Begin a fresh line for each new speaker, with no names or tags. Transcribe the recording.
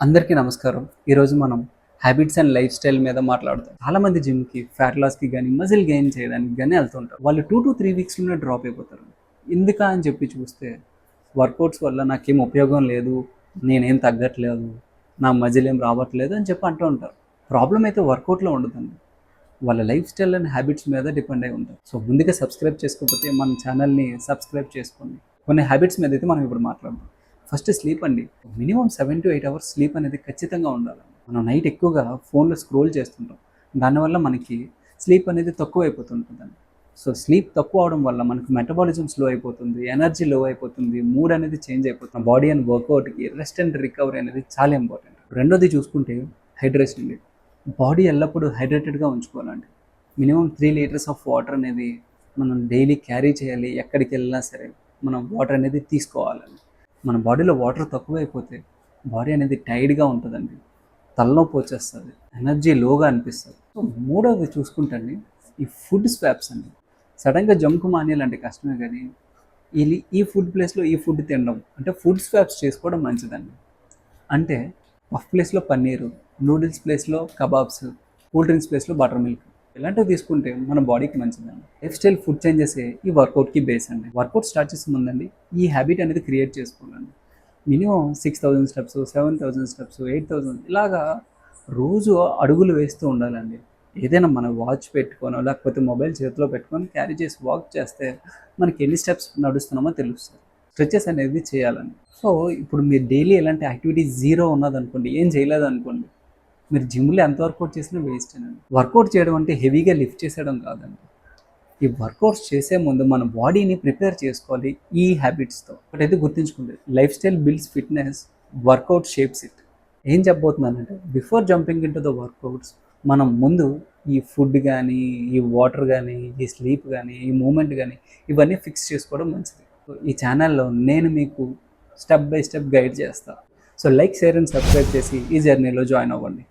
అందరికీ నమస్కారం. ఈరోజు మనం హ్యాబిట్స్ అండ్ లైఫ్ స్టైల్ మీద మాట్లాడదాం. చాలామంది జిమ్‌కి, ఫ్యాట్ లాస్‌కి గానీ, మజిల్ గెయిన్ చేయడానికి గానీ ఎళ్తుంటారు. వాళ్ళు 2-3 వీక్స్‌లోనే డ్రాప్ అయిపోతారు. ఎందుకా అని చెప్పి చూస్తే, వర్కౌట్స్ వల్ల నాకేం ఉపయోగం లేదు, నేనేం తగ్గట్లేదు, నా మజిల్ ఏం రావట్లేదు అని చెప్పి అంటూ ఉంటారు. ప్రాబ్లమ్ అయితే వర్కౌట్‌లో ఉండదండి. వాళ్ళ లైఫ్ స్టైల్ అండ్ హ్యాబిట్స్ మీద డిపెండ్ అయి ఉంటారు. సో, ముందుగా సబ్స్క్రైబ్ చేసుకోకపోతే మన ఛానల్‌ని సబ్స్క్రైబ్ చేసుకోండి. కొన్ని హ్యాబిట్స్ మీద అయితే మనం ఇప్పుడు మాట్లాడదాం. ఫస్ట్ స్లీప్ అండి. మినిమమ్ 7-8 అవర్స్ స్లీప్ అనేది ఖచ్చితంగా ఉండాలి. మనం నైట్ ఎక్కువగా ఫోన్‌లో స్క్రోల్ చేస్తుంటాం. దానివల్ల మనకి స్లీప్ అనేది తక్కువైపోతుంటుందండి. సో, స్లీప్ తక్కువ అవ్వడం వల్ల మనకు మెటబాలిజం స్లో అయిపోతుంది, ఎనర్జీ లో అయిపోతుంది, మూడ్ అనేది చేంజ్ అయిపోతుంది. బాడీ అండ్ వర్కౌట్‌కి రెస్ట్ అండ్ రికవరీ అనేది చాలా ఇంపార్టెంట్. రెండోది చూసుకుంటే హైడ్రేషన్ అండి. బాడీ ఎల్లప్పుడూ హైడ్రేటెడ్‌గా ఉంచుకోవాలండి. మినిమమ్ 3 లీటర్స్ ఆఫ్ వాటర్ అనేది మనం డైలీ క్యారీ చేయాలి. ఎక్కడికెళ్ళినా సరే మనం వాటర్ అనేది తీసుకోవాలండి. మన బాడీలో వాటర్ తక్కువైపోతే బాడీ అనేది టైర్డ్‌గా ఉంటదండి. తలనొప్పి వచ్చేస్తది. ఎనర్జీ లోగా అనిపిస్తది. సో, మూడోది చూసుకుంటే అండి, ఈ ఫుడ్ స్వాప్స్ అండి. సడెన్‌గా జంక్ మానేయాలంటే కష్టమే గానీ, ఈ ఫుడ్ ప్లేస్‌లో ఈ ఫుడ్ తినడం. అంటే ఫుడ్ స్వాప్స్ చేసుకోవడం మంచిదండి. అంటే పఫ్ ప్లేస్‌లో పన్నీరు, నూడిల్స్ ప్లేస్‌లో కబాబ్స్, కూల్ డ్రింక్స్ ప్లేస్‌లో బటర్ మిల్క్. ఇలాంటివి తీసుకుంటే మన బాడీకి మంచిదండి. లైఫ్ స్టైల్ ఫుడ్ చేంజెసే ఈ వర్కౌట్‌కి బేస్ అండి. వర్కౌట్ స్టార్ట్ చేసే ముందండి ఈ హ్యాబిట్ అనేది క్రియేట్ చేసుకోవాలండి. మినిమమ్ 6000 స్టెప్స్, 7000 స్టెప్స్, 8000 ఇలాగా రోజు అడుగులు వేస్తూ ఉండాలండి. ఏదైనా మన వాచ్ పెట్టుకోనో, లేకపోతే మొబైల్ చేతిలో పెట్టుకొని క్యారీ చేసి వాక్ చేస్తే మనకి ఎన్ని స్టెప్స్ నడుస్తున్నామో తెలుస్తది. స్ట్రెచెస్ అనేది చేయాలండి. సో, ఇప్పుడు మీరు డైలీ ఎలాంటి యాక్టివిటీ జీరో ఉన్నదనుకోండి, ఏం చేయలేదనుకోండి, మీరు జిమ్‌లో ఎంత వర్కౌట్ చేసినా వేస్టేనండి. వర్కౌట్ చేయడం అంటే హెవీగా లిఫ్ట్ చేసేయడం కాదండి. ఈ వర్కౌట్స్ చేసే ముందు మన బాడీని ప్రిపేర్ చేసుకోవాలి ఈ హ్యాబిట్స్‌తో. ఒకటైతే గుర్తుంచుకోండి, life style builds fitness, workout shapes it. ఏం చెప్పబోతున్నానంటే, before jumping into the workouts మనం ముందు ఈ ఫుడ్ గానీ, ఈ వాటర్ గానీ, ఈ స్లీప్ గానీ, ఈ మూవ్‌మెంట్ గానీ ఇవన్నీ ఫిక్స్ చేసుకోవడం మంచిది. సో, ఈ ఛానల్‌లో నేను మీకు స్టెప్ బై స్టెప్ గైడ్ చేస్తా. So, like, share and subscribe చేసి ఈ జర్నీలో జాయిన్ అవ్వండి.